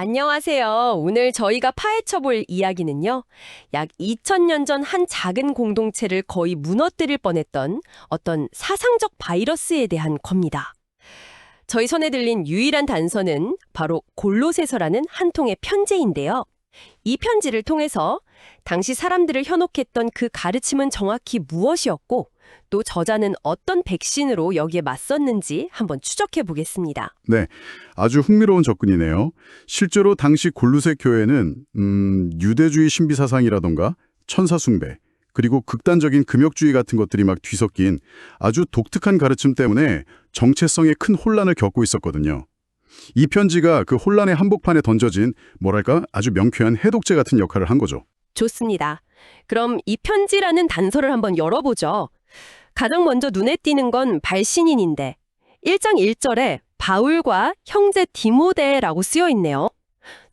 안녕하세요. 오늘 저희가 파헤쳐 볼 이야기는요. 약 2000년 전 한 작은 공동체를 거의 무너뜨릴 뻔했던 어떤 사상적 바이러스에 대한 겁니다. 저희 손에 들린 유일한 단서는 바로 골로새서라는 한 통의 편지인데요. 이 편지를 통해서 당시 사람들을 현혹했던 그 가르침은 정확히 무엇이었고 또 저자는 어떤 백신으로 여기에 맞섰는지 한번 추적해 보겠습니다. 네, 아주 흥미로운 접근이네요. 실제로 당시 골로새 교회는 유대주의 신비 사상이라던가 천사 숭배, 그리고 극단적인 금욕주의 같은 것들이 막 뒤섞인 아주 독특한 가르침 때문에 정체성에 큰 혼란을 겪고 있었거든요. 이 편지가 그 혼란의 한복판에 던져진 뭐랄까 아주 명쾌한 해독제 같은 역할을 한 거죠. 좋습니다. 그럼 이 편지라는 단서를 한번 열어보죠. 가장 먼저 눈에 띄는 건 발신인인데 1장 1절에 바울과 형제 디모데라고 쓰여 있네요.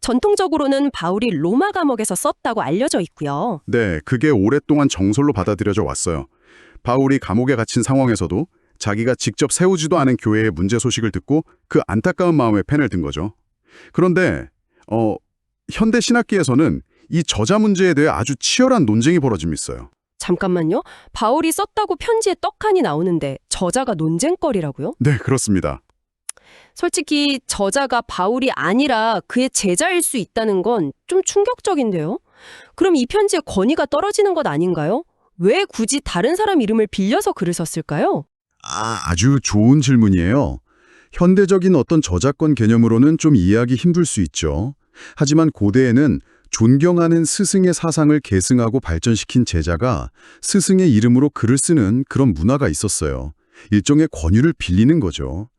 전통적으로는 바울이 로마 감옥에서 썼다고 알려져 있고요. 네, 그게 오랫동안 정설로 받아들여져 왔어요. 바울이 감옥에 갇힌 상황에서도 자기가 직접 세우지도 않은 교회의 문제 소식을 듣고 그 안타까운 마음에 펜을 든 거죠. 그런데 현대 신학계에서는 이 저자 문제에 대해 아주 치열한 논쟁이 벌어지고 있어요. 잠깐만요. 바울이 썼다고 편지에 떡하니 나오는데 저자가 논쟁거리라고요? 네, 그렇습니다. 솔직히 저자가 바울이 아니라 그의 제자일 수 있다는 건 좀 충격적인데요. 그럼 이 편지에 권위가 떨어지는 것 아닌가요? 왜 굳이 다른 사람 이름을 빌려서 글을 썼을까요? 아주 좋은 질문이에요. 현대적인 어떤 저작권 개념으로는 좀 이해하기 힘들 수 있죠. 하지만 고대에는 존경하는 스승의 사상을 계승하고 발전시킨 제자가 스승의 이름으로 글을 쓰는 그런 문화가 있었어요. 일종의 권위를 빌리는 거죠.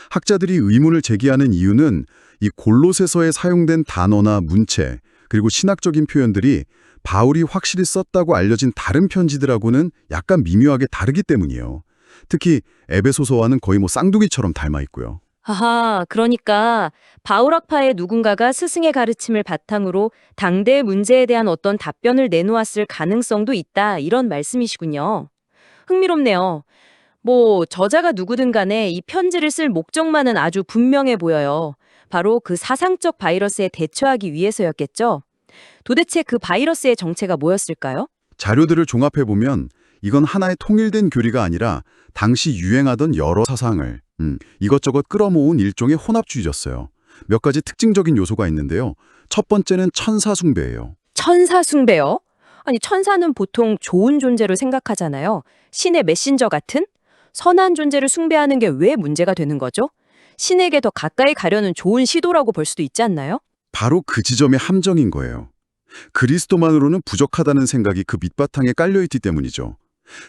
학자들이 의문을 제기하는 이유는 이 골로새서에 사용된 단어나 문체, 그리고 신학적인 표현들이 바울이 확실히 썼다고 알려진 다른 편지들하고는 약간 미묘하게 다르기 때문이에요. 특히 에베소서와는 거의 쌍둥이처럼 닮아 있고요. 아하, 그러니까 바울학파의 누군가가 스승의 가르침을 바탕으로 당대의 문제에 대한 어떤 답변을 내놓았을 가능성도 있다, 이런 말씀이시군요. 흥미롭네요. 저자가 누구든 간에 이 편지를 쓸 목적만은 아주 분명해 보여요. 바로 그 사상적 바이러스에 대처하기 위해서였겠죠? 도대체 그 바이러스의 정체가 뭐였을까요? 자료들을 종합해보면 이건 하나의 통일된 교리가 아니라 당시 유행하던 여러 사상을 이것저것 끌어모은 일종의 혼합주의였어요. 몇 가지 특징적인 요소가 있는데요. 첫 번째는 천사 숭배예요. 천사 숭배요? 아니, 천사는 보통 좋은 존재로 생각하잖아요. 신의 메신저 같은? 선한 존재를 숭배하는 게 왜 문제가 되는 거죠? 신에게 더 가까이 가려는 좋은 시도라고 볼 수도 있지 않나요? 바로 그 지점의 함정인 거예요. 그리스도만으로는 부족하다는 생각이 그 밑바탕에 깔려있기 때문이죠.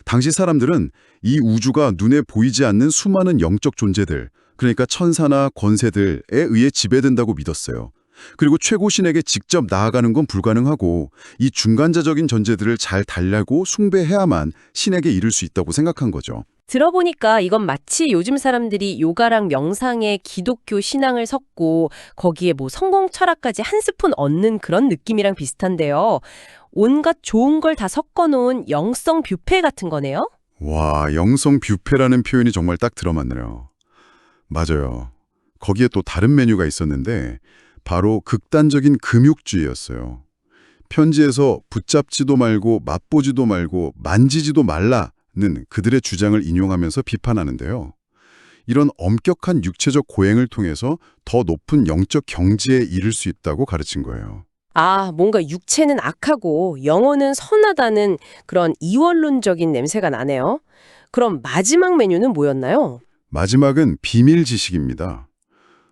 당시 사람들은 이 우주가 눈에 보이지 않는 수많은 영적 존재들, 그러니까 천사나 권세들에 의해 지배된다고 믿었어요. 그리고 최고신에게 직접 나아가는 건 불가능하고 이 중간자적인 존재들을 잘 달래고 숭배해야만 신에게 이를 수 있다고 생각한 거죠. 들어보니까 이건 마치 요즘 사람들이 요가랑 명상에 기독교 신앙을 섞고 거기에 성공 철학까지 한 스푼 얻는 그런 느낌이랑 비슷한데요. 온갖 좋은 걸 다 섞어놓은 영성 뷔페 같은 거네요? 와, 영성 뷔페라는 표현이 정말 딱 들어맞네요. 맞아요. 거기에 또 다른 메뉴가 있었는데 바로 극단적인 금욕주의였어요. 편지에서 붙잡지도 말고 맛보지도 말고 만지지도 말라는 그들의 주장을 인용하면서 비판하는데요. 이런 엄격한 육체적 고행을 통해서 더 높은 영적 경지에 이를 수 있다고 가르친 거예요. 뭔가 육체는 악하고 영혼은 선하다는 그런 이원론적인 냄새가 나네요. 그럼 마지막 메뉴는 뭐였나요? 마지막은 비밀 지식입니다.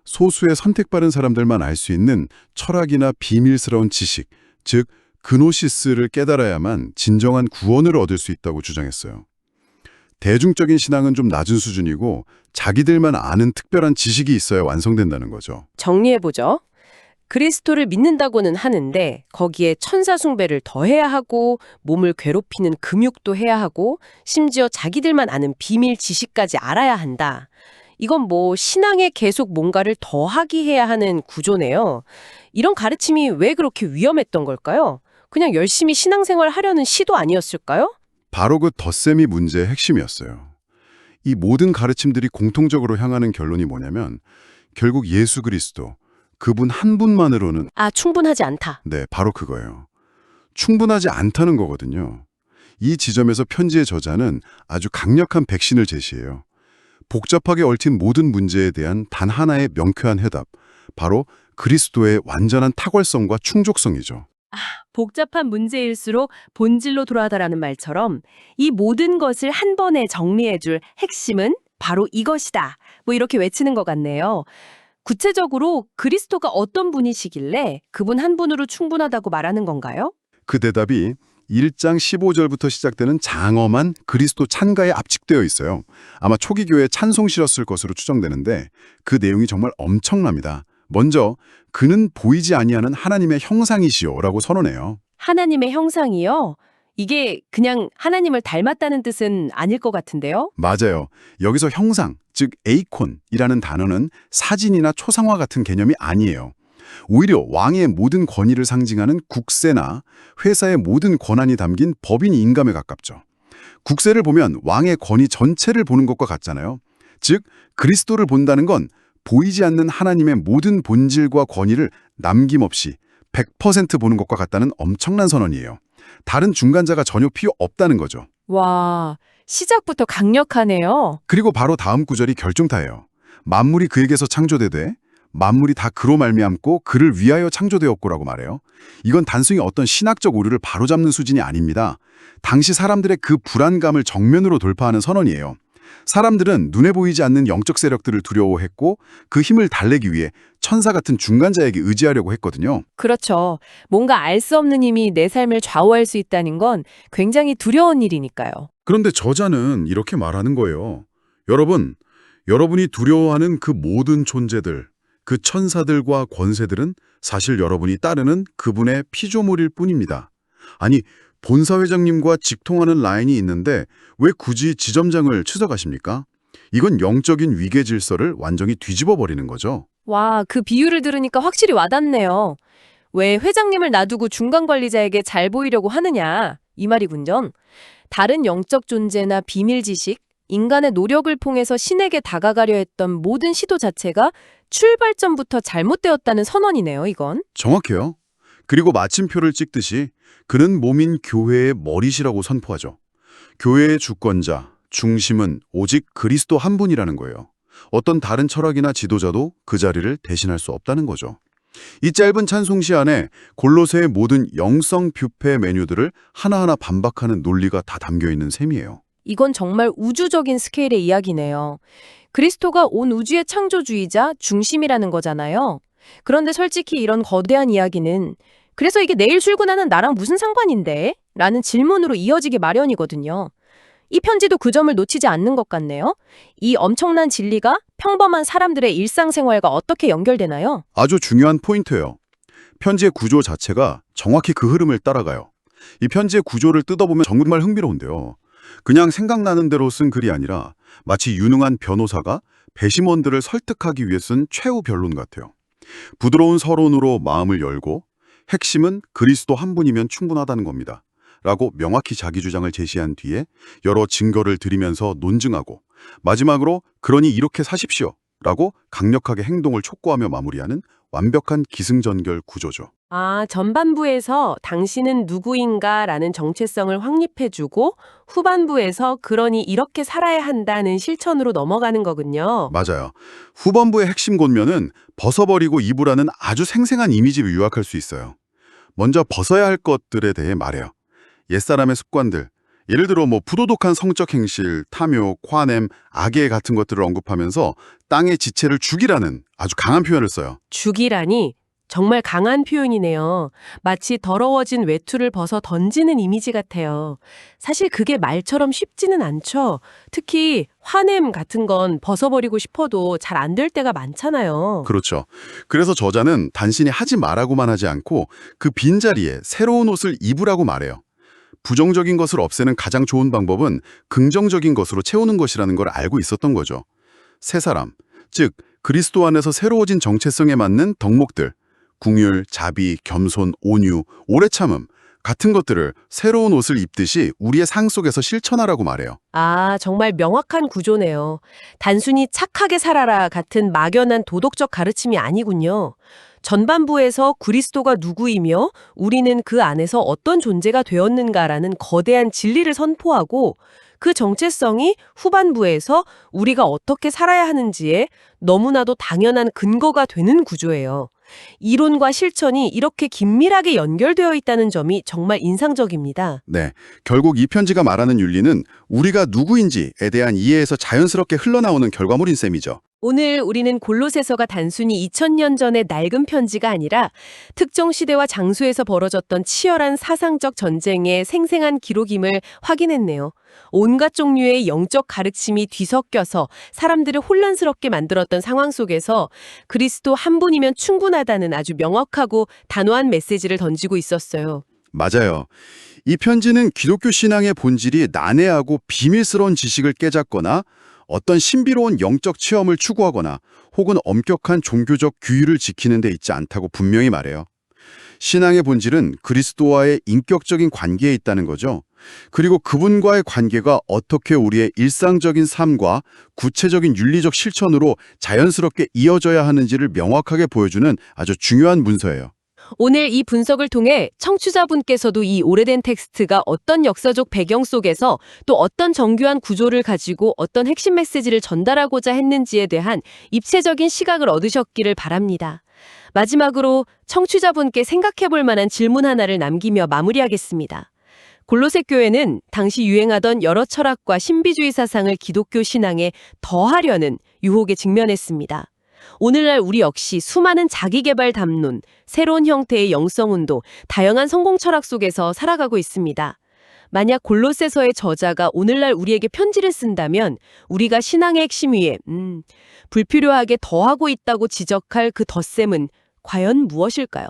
소수의 선택받은 사람들만 알 수 있는 철학이나 비밀스러운 지식, 즉 그노시스를 깨달아야만 진정한 구원을 얻을 수 있다고 주장했어요. 대중적인 신앙은 좀 낮은 수준이고 자기들만 아는 특별한 지식이 있어야 완성된다는 거죠. 정리해보죠. 그리스도를 믿는다고는 하는데 거기에 천사 숭배를 더해야 하고 몸을 괴롭히는 금욕도 해야 하고 심지어 자기들만 아는 비밀 지식까지 알아야 한다. 이건 신앙에 계속 뭔가를 더하기 해야 하는 구조네요. 이런 가르침이 왜 그렇게 위험했던 걸까요? 그냥 열심히 신앙생활 하려는 시도 아니었을까요? 바로 그 덧셈이 문제의 핵심이었어요. 이 모든 가르침들이 공통적으로 향하는 결론이 뭐냐면 결국 예수 그리스도, 그분 한 분만으로는 아, 충분하지 않다. 네, 바로 그거예요. 충분하지 않다는 거거든요. 이 지점에서 편지의 저자는 아주 강력한 백신을 제시해요. 복잡하게 얽힌 모든 문제에 대한 단 하나의 명쾌한 해답, 바로 그리스도의 완전한 탁월성과 충족성이죠. 복잡한 문제일수록 본질로 돌아가라는 말처럼 이 모든 것을 한 번에 정리해줄 핵심은 바로 이것이다. 뭐 이렇게 외치는 것 같네요. 구체적으로 그리스도가 어떤 분이시길래 그분 한 분으로 충분하다고 말하는 건가요? 그 대답이 1장 15절부터 시작되는 장엄한 그리스도 찬가에 압축되어 있어요. 아마 초기 교회에 찬송시였을 것으로 추정되는데 그 내용이 정말 엄청납니다. 먼저 그는 보이지 아니하는 하나님의 형상이시오라고 선언해요. 하나님의 형상이요? 이게 그냥 하나님을 닮았다는 뜻은 아닐 것 같은데요? 맞아요. 여기서 형상, 즉 에이콘이라는 단어는 사진이나 초상화 같은 개념이 아니에요. 오히려 왕의 모든 권위를 상징하는 국세나 회사의 모든 권한이 담긴 법인 인감에 가깝죠. 국세를 보면 왕의 권위 전체를 보는 것과 같잖아요. 즉, 그리스도를 본다는 건 보이지 않는 하나님의 모든 본질과 권위를 남김없이 100% 보는 것과 같다는 엄청난 선언이에요. 다른 중간자가 전혀 필요 없다는 거죠. 와, 시작부터 강력하네요. 그리고 바로 다음 구절이 결정타예요. 만물이 그에게서 창조되되 만물이 다 그로 말미암고 그를 위하여 창조되었고라고 말해요. 이건 단순히 어떤 신학적 오류를 바로잡는 수준이 아닙니다. 당시 사람들의 그 불안감을 정면으로 돌파하는 선언이에요. 사람들은 눈에 보이지 않는 영적 세력들을 두려워했고 그 힘을 달래기 위해 천사 같은 중간자에게 의지하려고 했거든요. 그렇죠. 뭔가 알 수 없는 힘이 내 삶을 좌우할 수 있다는 건 굉장히 두려운 일이니까요. 그런데 저자는 이렇게 말하는 거예요. 여러분, 여러분이 두려워하는 그 모든 존재들, 그 천사들과 권세들은 사실 여러분이 따르는 그분의 피조물일 뿐입니다. 아니, 본사회장님과 직통하는 라인이 있는데 왜 굳이 지점장을 추적하십니까? 이건 영적인 위계 질서를 완전히 뒤집어 버리는 거죠. 와, 그 비유를 들으니까 확실히 와닿네요. 왜 회장님을 놔두고 중간 관리자에게 잘 보이려고 하느냐, 이 말이군요. 다른 영적 존재나 비밀 지식, 인간의 노력을 통해서 신에게 다가가려 했던 모든 시도 자체가 출발점부터 잘못되었다는 선언이네요, 이건. 정확해요. 그리고 마침표를 찍듯이 그는 몸인 교회의 머리시라고 선포하죠. 교회의 주권자, 중심은 오직 그리스도 한 분이라는 거예요. 어떤 다른 철학이나 지도자도 그 자리를 대신할 수 없다는 거죠. 이 짧은 찬송시 안에 골로새의 모든 영성 뷰페 메뉴들을 하나하나 반박하는 논리가 다 담겨있는 셈이에요. 이건 정말 우주적인 스케일의 이야기네요. 그리스도가 온 우주의 창조주의자, 중심이라는 거잖아요. 그런데 솔직히 이런 거대한 이야기는 그래서 이게 내일 출근하는 나랑 무슨 상관인데? 라는 질문으로 이어지기 마련이거든요. 이 편지도 그 점을 놓치지 않는 것 같네요. 이 엄청난 진리가 평범한 사람들의 일상생활과 어떻게 연결되나요? 아주 중요한 포인트예요. 편지의 구조 자체가 정확히 그 흐름을 따라가요. 이 편지의 구조를 뜯어보면 정말 흥미로운데요. 그냥 생각나는 대로 쓴 글이 아니라 마치 유능한 변호사가 배심원들을 설득하기 위해 쓴 최후 변론 같아요. 부드러운 서론으로 마음을 열고 핵심은 그리스도 한 분이면 충분하다는 겁니다. 라고 명확히 자기 주장을 제시한 뒤에 여러 증거를 들이면서 논증하고 마지막으로 그러니 이렇게 사십시오. 라고 강력하게 행동을 촉구하며 마무리하는 완벽한 기승전결 구조죠. 아, 전반부에서 당신은 누구인가 라는 정체성을 확립해주고 후반부에서 그러니 이렇게 살아야 한다는 실천으로 넘어가는 거군요. 맞아요. 후반부의 핵심 권면은 벗어버리고 입으라는 아주 생생한 이미지를 요약할 수 있어요. 먼저 벗어야 할 것들에 대해 말해요. 옛사람의 습관들, 예를 들어 부도덕한 성적 행실, 탐욕, 화냄, 악의 같은 것들을 언급하면서 땅의 지체를 죽이라는 아주 강한 표현을 써요. 죽이라니 정말 강한 표현이네요. 마치 더러워진 외투를 벗어 던지는 이미지 같아요. 사실 그게 말처럼 쉽지는 않죠. 특히 화냄 같은 건 벗어버리고 싶어도 잘 안 될 때가 많잖아요. 그렇죠. 그래서 저자는 단순히 하지 말라고만 하지 않고 그 빈자리에 새로운 옷을 입으라고 말해요. 부정적인 것을 없애는 가장 좋은 방법은 긍정적인 것으로 채우는 것이라는 걸 알고 있었던 거죠. 새 사람, 즉 그리스도 안에서 새로워진 정체성에 맞는 덕목들, 궁율, 자비, 겸손, 온유, 오래 참음, 같은 것들을 새로운 옷을 입듯이 우리의 삶 속에서 실천하라고 말해요. 아, 정말 명확한 구조네요. 단순히 착하게 살아라 같은 막연한 도덕적 가르침이 아니군요. 전반부에서 그리스도가 누구이며 우리는 그 안에서 어떤 존재가 되었는가라는 거대한 진리를 선포하고 그 정체성이 후반부에서 우리가 어떻게 살아야 하는지에 너무나도 당연한 근거가 되는 구조예요. 이론과 실천이 이렇게 긴밀하게 연결되어 있다는 점이 정말 인상적입니다. 네, 결국 이 편지가 말하는 윤리는 우리가 누구인지에 대한 이해에서 자연스럽게 흘러나오는 결과물인 셈이죠. 오늘 우리는 골로새서가 단순히 2000년 전의 낡은 편지가 아니라 특정 시대와 장소에서 벌어졌던 치열한 사상적 전쟁의 생생한 기록임을 확인했네요. 온갖 종류의 영적 가르침이 뒤섞여서 사람들을 혼란스럽게 만들었던 상황 속에서 그리스도 한 분이면 충분하다는 아주 명확하고 단호한 메시지를 던지고 있었어요. 맞아요. 이 편지는 기독교 신앙의 본질이 난해하고 비밀스러운 지식을 깨닫거나 어떤 신비로운 영적 체험을 추구하거나 혹은 엄격한 종교적 규율을 지키는 데 있지 않다고 분명히 말해요. 신앙의 본질은 그리스도와의 인격적인 관계에 있다는 거죠. 그리고 그분과의 관계가 어떻게 우리의 일상적인 삶과 구체적인 윤리적 실천으로 자연스럽게 이어져야 하는지를 명확하게 보여주는 아주 중요한 문서예요. 오늘 이 분석을 통해 청취자분께서도 이 오래된 텍스트가 어떤 역사적 배경 속에서 또 어떤 정교한 구조를 가지고 어떤 핵심 메시지를 전달하고자 했는지에 대한 입체적인 시각을 얻으셨기를 바랍니다. 마지막으로 청취자분께 생각해 볼 만한 질문 하나를 남기며 마무리하겠습니다. 골로새 교회는 당시 유행하던 여러 철학과 신비주의 사상을 기독교 신앙에 더하려는 유혹에 직면했습니다. 오늘날 우리 역시 수많은 자기개발 담론, 새로운 형태의 영성운동, 다양한 성공 철학 속에서 살아가고 있습니다. 만약 골로새서의 저자가 오늘날 우리에게 편지를 쓴다면 우리가 신앙의 핵심 위에 불필요하게 더하고 있다고 지적할 그 덧셈은 과연 무엇일까요?